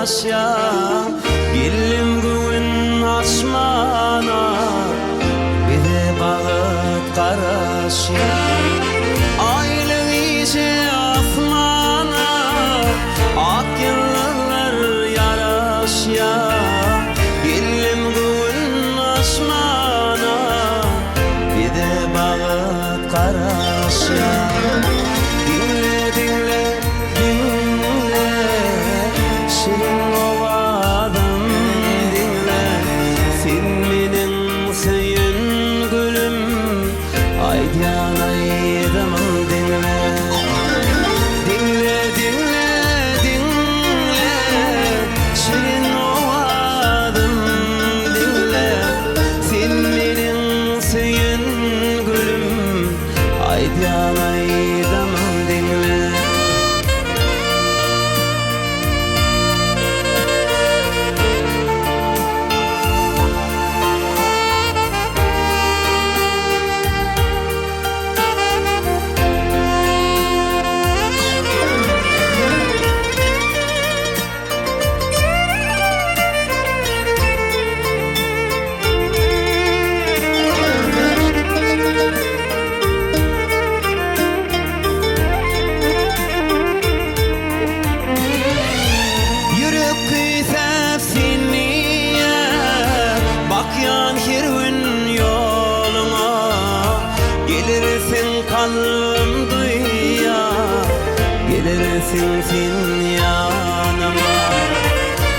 karaşya Gillim gün asmana Bir de bağıt karaşya Aylıq iyice asmana Ak yıllar yaraşya Gillim gün asmana Bir de bağıt karaşya Kalbim duyya Gelirsin sen yanıma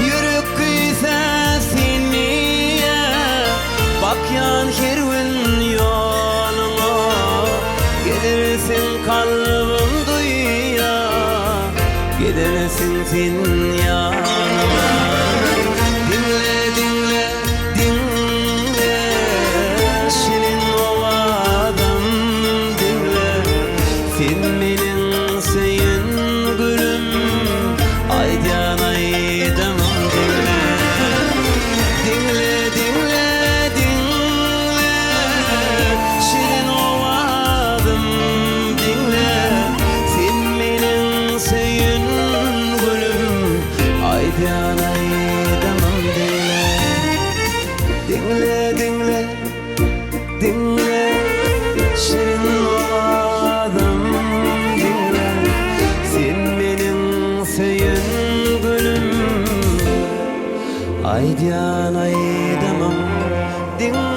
Yürük kıysa seniye Bak yan her gün yoluma Gelirsin kalbim duyya Gelirsin sen yanıma Dinle dinle dinle Şirin ovadım Sen benim seyin gülüm Aydan aydan dinle Dinle dinle dinle Şirin ovadım dinle Sen benim seyin gülüm Aydan aydan dinle Dinle dinle dinle Şirin ovadım Aydan aydamam din